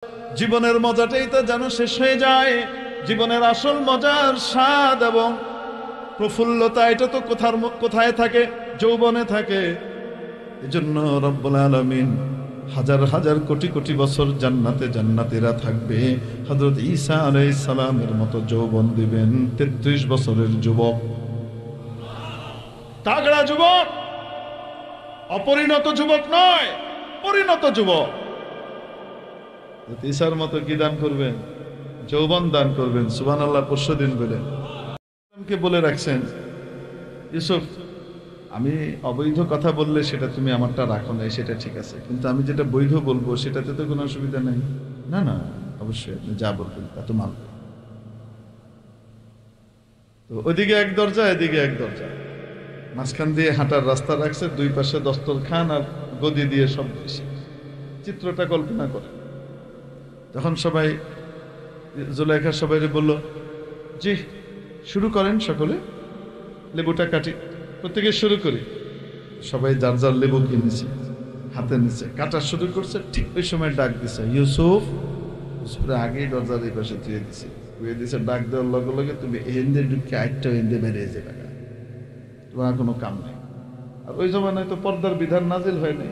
জীবনের মজাটাই তো যেন শেষ হয়ে যায়। জীবনের আসল মজার স্বাদ এবং প্রফুল্লতা এটা তো কোথায় থাকে? যৌবনে থাকে। এজন্য রব্বুল আলামিন হাজার হাজার কোটি কোটি বছর জান্নাতে জান্নাতীরা থাকবে, হযরত ঈসা আলাইহিস সালামের মতো যৌবন দিবেন 33 বছরের যুবক, তাগড়া যুবক, অপরিণত যুবক নয়, পরিণত যুবক। ঈসার মতো কি দান করবেন? যৌবন দান করবেন। সুবহানাল্লাহ। পরশুদিন বলে রাখছেন, ইউসুফ আমি অবৈধ কথা বললে সেটা তুমি আমারটা রাখো নাই, সেটা ঠিক আছে, কিন্তু আমি যেটা বৈধ বলবো সেটাতে তো কোনো অসুবিধা নেই। না না, অবশ্যই আপনি যা বলবেন তা তো মানব। তো ওইদিকে এক দরজা, এদিকে এক দরজা, মাঝখান দিয়ে হাঁটার রাস্তা রাখছে, দুই পাশে দস্তরখান আর গদি দিয়ে সব বেশি। চিত্রটা কল্পনা করে যখন সবাই, জুলাইখা সবাই বলল, জি শুরু করেন, সকলে লেবুটা কাটি, প্রত্যেকে শুরু করি। সবাই যার যার লেবু কিনেছে, হাতে নিচে কাটা শুরু করছে। ঠিক ওই সময় ডাক দিছে, ইউসুফ। ইউসুফের আগেই দরজার এই পাশে ধুয়ে দিছে, ধুয়ে দিছে। ডাক দেওয়ার লগে লগে তুমি এহেন্দে ঢুকে আটটা এহেন্দে বেরিয়ে যাবে, তোমার কোনো কাম নেই। আর ওই জমানায় তো পর্দার বিধান নাজিল হয় নাই,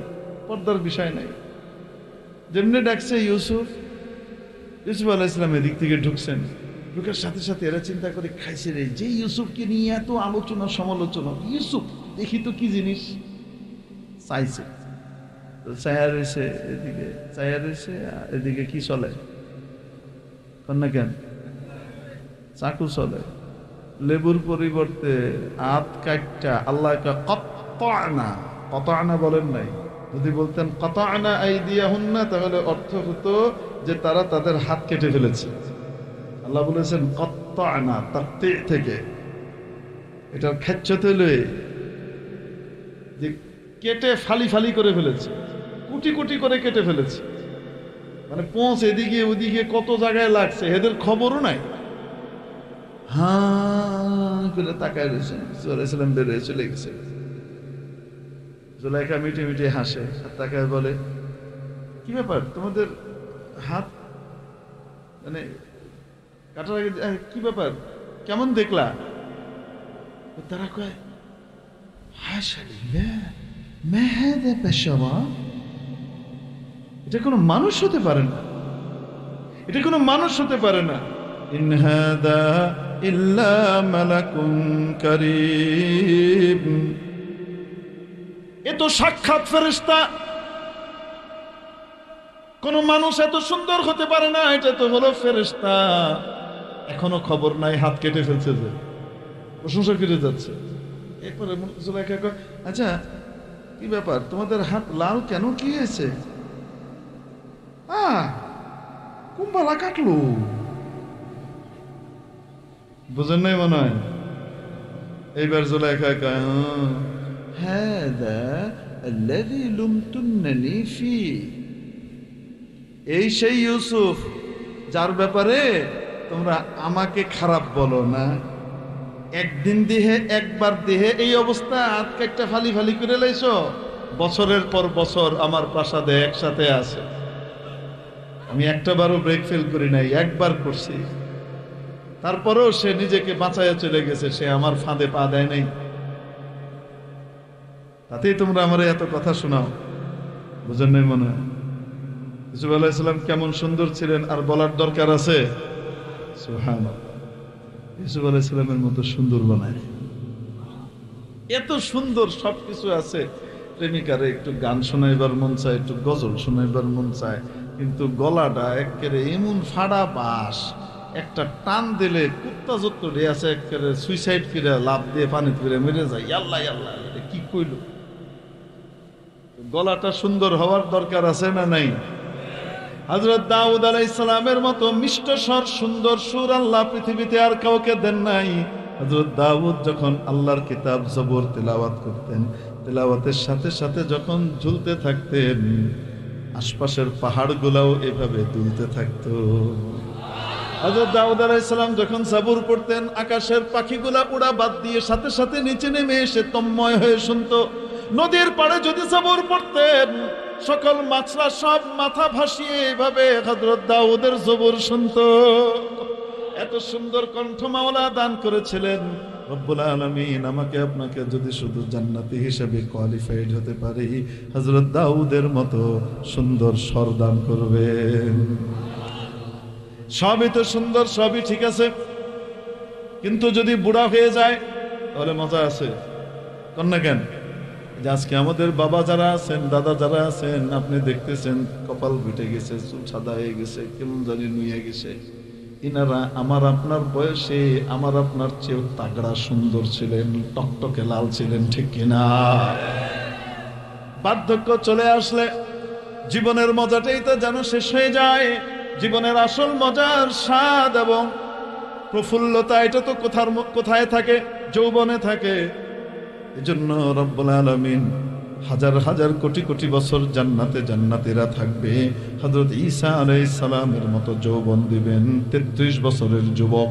পর্দার বিষয় নাই। যেমনি ডাকছে ইউসুফ, ইউসুফ আলাইহিস সালাম এদিক থেকে ঢুকছেন। ঢুকার সাথে সাথে এরা চিন্তা করে, খাইছে রে, যে ইউসুফকে নিয়ে এত আলোচনা সমালোচনা, ইউসুফ দেখি তো কি জিনিস। চাইছে তো চায়া রয়েছে, এদিকে চায়া রয়েছে, এদিকে কি চলে কন্যা কেন? চাকু চলে। লেবুর পরিবর্তে আত কাটটা আল্লাহ কত্তানা, কত্তানা বলেন নাই। যদি বলতেন কত্তানা আইদিয়াহুন্না, তাহলে অর্থ হতো যে তারা তাদের হাত কেটে ফেলেছে। আল্লাহ বলেছেন কত্তানা, তাকতি থেকে, এটার খেচ্ছতে লয়ে যে কেটে ফালি ফালি করে ফেলেছে, কুটি কুটি করে কেটে ফেলেছে। মানে পৌঁছ এদিকে ওদিকে কত জায়গায় লাগছে, এদের খবরও নাই। হ্যাঁ করে তাকায় রয়েছেন। সালাম বেরিয়ে চলে গেছে। জুলাইখা মিটে মিটে হাসে আর তাকায় বলে, কি ব্যাপার তোমাদের হাত, মানে কাটার আগে কি ব্যাপার, কেমন দেখলা? তারা কয়, এটা কোনো মানুষ হতে পারে না, এটা কোনো মানুষ হতে পারে না। ইন হাদা ইল্লা মালাকুন কারীম, এ তো সাক্ষাৎ ফেরেশতা, কোন মানুষ এত সুন্দর হতে পারে না, এটা তো হলো ফেরেশতা। এখনো খবর নাই হাত কেটে ফেলছে, যে প্রশংসা করে যাচ্ছে। এরপরে জুলাইখা কয়, আচ্ছা কি ব্যাপার তোমাদের হাত লাল কেন, কি হয়েছে? কুম্বালা কাটলো, বুঝেন নাই মনে হয়। এইবার জুলাইখা কয়, হাদা আল্লাযী লুমতুন্নানি ফি, এই সেই ইউসুফ যার ব্যাপারে তোমরা আমাকে খারাপ বলো না। একদিন দেহে, একবার দেহে এই অবস্থা, আজকে একটা ফালি ফালি করে লাইছো। বছরের পর বছর আমার প্রাসাদে একসাথে আছে, আমি একটা বারও ব্রেক ফেল করি নাই, একবার করছি। তারপরেও সে নিজেকে বাঁচাইয়া চলে গেছে, সে আমার ফাঁদে পা দেয় নাই। তাতেই তোমরা আমার এত কথা শোনাও, বুঝেন নাই মনে হয়। ইউসুফ আলাইহিস সালাম কেমন সুন্দর ছিলেন, আর বলার দরকার আছে? সুবহানাল্লাহ। ইউসুফ আলাইহিস সালামের মতো সুন্দর বানায়, এত সুন্দর সবকিছু আছে। প্রেমিকারে একটু গান শোনাইবার মন চায়, একটু গজল শোনাইবার মন চায়, কিন্তু গলাটা একেবারে এমন ফাড়া বাঁশ, একটা টান দিলে কুত্তা যত রে আছে একেবারে সুইসাইড করে লাভ দিয়ে পানি ফিরে মেরে যায়। আল্লাহ আল্লাহ, এটা কি কইল? গলাটা সুন্দর হওয়ার দরকার আছে না নাই? হযরত দাউদ আলাইহিস সালামের মতো মিষ্ট স্বর, সুন্দর সুর আল্লাহ পৃথিবীতে আর কাউকে দেন নাই। হযরত দাউদ যখন আল্লাহর কিতাব জবর তেলাওয়াত করতেন, তেলাওয়াতের সাথে সাথে যখন ঝুলতে থাকতেন, আশপাশের পাহাড়গুলাও এভাবে দুলতে থাকতো। হযরত দাউদ আলাইহিস সালাম যখন জবর পড়তেন, আকাশের পাখিগুলা উড়া বাদ দিয়ে সাথে সাথে নিচে নেমে এসে তন্ময় হয়ে শুনতো। নদীর পাড়ে যদি জবর পড়তেন, সকল মাছরা সব মাথা ভাসিয়ে এইভাবে হযরত দাউদের জবর শুনতো। এত সুন্দর কণ্ঠ মাওলা দান করেছিলেন। রব্বুল আলামিন আমাকে আপনাকে যদি শুধু জান্নাতি হিসেবে কোয়ালিফাইড হতে পারি, হযরত দাউদের মতো সুন্দর স্বর দান করবেন। সবই তো সুন্দর, সবই ঠিক আছে, কিন্তু যদি বুড়া হয়ে যায় তাহলে মজা আছে কন্যা কেন? যে আজকে আমাদের বাবা যারা আছেন, দাদা যারা আছেন, আপনি দেখতেছেন কপাল ফেটে গেছে, চুল সাদা হয়ে গেছে, কেমন জানি নুয়ে গেছে। ইনারা আমার আপনার বয়সে আমার আপনার চেয়েও তাগড়া সুন্দর ছিলেন, টকটকে লাল ছিলেন, ঠিক কিনা? বার্ধক্য চলে আসলে জীবনের মজাটাই তো যেন শেষ হয়ে যায়। জীবনের আসল মজার স্বাদ এবং প্রফুল্লতা এটা তো কোথায় থাকে? যৌবনে থাকে। এজন্য রব্বুল আলামিন হাজার হাজার কোটি কোটি বছর জান্নাতে জান্নাতীরা থাকবে, হযরত ঈসা আলাইহিস সালামের মতো যৌবন দিবেন। 33 বছরের যুবক,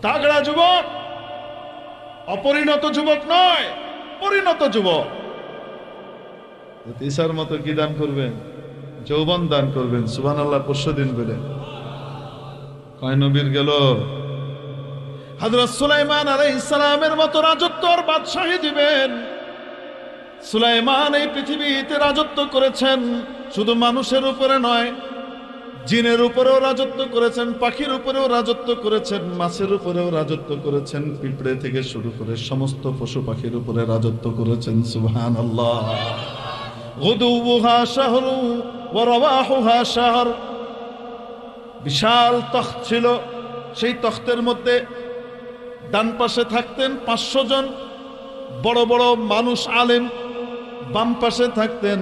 তাগড়া যুবক, অপরিণত যুবক নয়, পরিণত যুবক। ঈসার মতো কি দান করবেন? যৌবন দান করবেন। সুবহানাল্লাহ। পরশুদিন বলেন কয় নবীর গেল? হযরত সুলাইমান আলাইহিস সালামের মতো রাজত্ব আর বাদশাহী দিবেন। সুলাইমান এই পৃথিবীতে রাজত্ব করেছেন, শুধু মানুষের উপরে নয়, জিনের উপরেও রাজত্ব করেছেন, পাখির উপরেও রাজত্ব করেছেন, মাছের উপরেও রাজত্ব করেছেন, পিঁপড়ে থেকে শুরু করে সমস্ত পশু পাখির উপরে রাজত্ব করেছেন। সুবহানাল্লাহ। গুদুহা শাহরু ওয়া রাওয়াহুহা শাহর। বিশাল তখ্ত ছিল, সেই তখ্তের মধ্যে ডান পাশে থাকতেন 500 জন বড় বড় মানুষ আলেম, বাম পাশে থাকতেন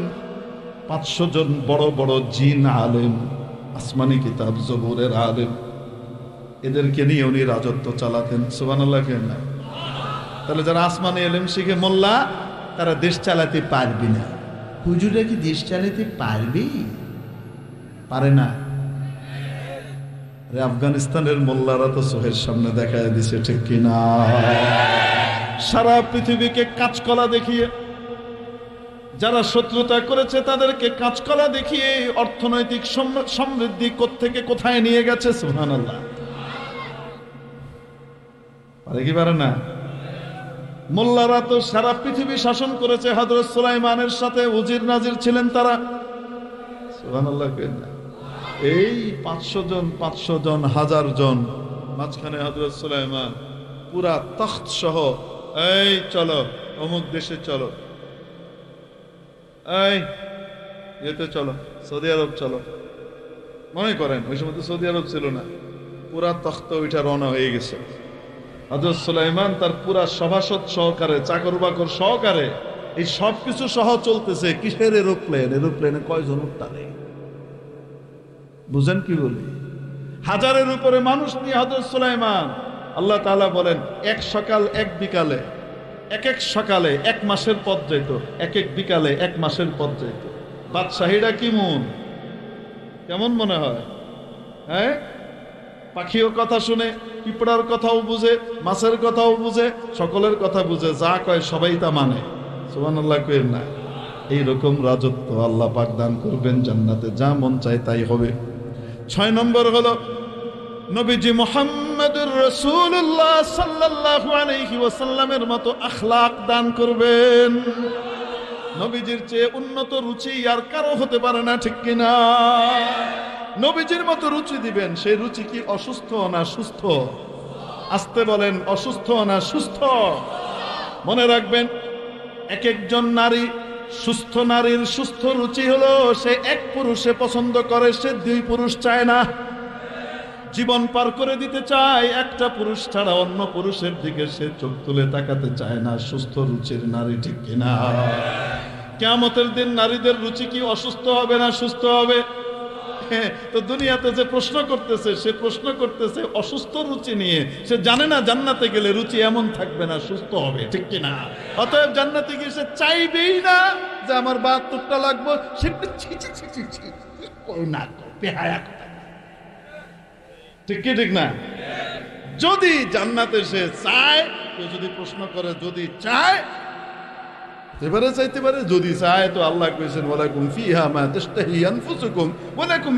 500 জন বড় বড় জিন আলেম, আসমানি কিতাব জবুরের আলেম। এদেরকে নিয়ে উনি রাজত্ব চালাতেন। সুবহানাল্লাহ। কেন না? তাহলে যারা আসমানি এলেম শিখে মোল্লা, তারা দেশ চালাতে পারবে না। হুজুরা কি দেশ চালাতে পারবে? পারে না। আফগানিস্তানের মোল্লারা তো চোখের সামনে দেখায় দিছে, ঠিক কিনা? সারা পৃথিবীকে কাঁচকলা দেখিয়ে, যারা শত্রুতা করেছে তাদেরকে কাঁচকলা দেখিয়ে অর্থনৈতিক সমৃদ্ধি কোত্থেকে কোথায় নিয়ে গেছে। সুবহানাল্লাহ। পারে কি পারে না? মোল্লারা তো সারা পৃথিবী শাসন করেছে। হযরত সুলাইমানের সাথে উজির নাজির ছিলেন তারা। সুবহানাল্লাহ। এই 500 জন 500 জন 1000 জন, মাঝখানে হযরত সুলাইমান পুরা তখ্ত সহ, এই চলো অমুক দেশে চলো, এই যেতে চলো, সৌদি আরব চলো। মনে করেন ওই সময় তো সৌদি আরব ছিল না, পুরা তখ্ত ওইটা রওনা হয়ে গেছে। হযরত সুলাইমান তার পুরা সভাসদ সহকারে, চাকর বাকর সহকারে, এই সবকিছু সহ চলতেছে। কিসের এরোপ্লেন? এরোপ্লেনে কয়জন উঠতারে? বুঝেন কি বলি? হাজারের উপরে মানুষ নিয়ে হযরত সুলাইমান। আল্লাহ তাআলা বলেন এক সকাল এক বিকালে, এক এক সকালে 1 মাসের পথ যাইত, এক এক বিকালে 1 মাসের পথ যাইত। বাদশাহীরা কি মন কেমন মনে হয়? হ্যাঁ, পাখিও কথা শুনে, পিঁপড়ার কথাও বুঝে, মাছের কথাও বুঝে, সকলের কথা বুঝে, যা কয় সবাই তা মানে। সুবহানাল্লাহ কইেন না? এইরকম রাজত্ব আল্লাহ পাক দান করবেন জান্নাতে, যা মন চায় তাই হবে। 6 নম্বর হলো নবীজি মুহাম্মদুর রাসূলুল্লাহ সাল্লাল্লাহু আলাইহি ওয়াসাল্লামের মতো আখলাক দান করবেন। নবীজির চেয়ে উন্নত রুচি আর কারো হতে পারে না, ঠিক কিনা? নবীজির মতো রুচি দিবেন। সেই রুচি কি অসুস্থ না সুস্থ? আসতে বলেন, অসুস্থ না সুস্থ? মনে রাখবেন, এক একজন নারী, সুস্থ নারীর সুস্থ রুচি হলো সে এক পুরুষে পছন্দ করে, সে 2 পুরুষ চায় না। জীবন পার করে দিতে চায়, একটা পুরুষ ছাড়া অন্য পুরুষের দিকে সে চোখ তুলে তাকাতে চায় না। সুস্থ রুচির নারী, ঠিক কিনা? কিয়ামতের দিন নারীদের রুচি কি অসুস্থ হবে না সুস্থ হবে? তো দুনিয়াতে যে প্রশ্ন করতেছে, সে প্রশ্ন করতেছে অসুস্থ রুচি নিয়ে। সে জানে না জান্নাতে গেলে রুচি এমন থাকবে না, সুস্থ হবে, ঠিক কিনা? অতএব জান্নাতে গিয়ে সে চাইবেই না যে আমার 72টা লাগবে। সে না, ঠিক কি ঠিক না? যদি জান্নাতে সে চায়, কেউ যদি প্রশ্ন করে, যদি চায়, এবারে চাইতে পারে, যদি চায় তো আল্লাহ কইছেন ওয়ালাকুম ফিহা মা তাশতাহি আনফুসুকুম ওয়ালাকুম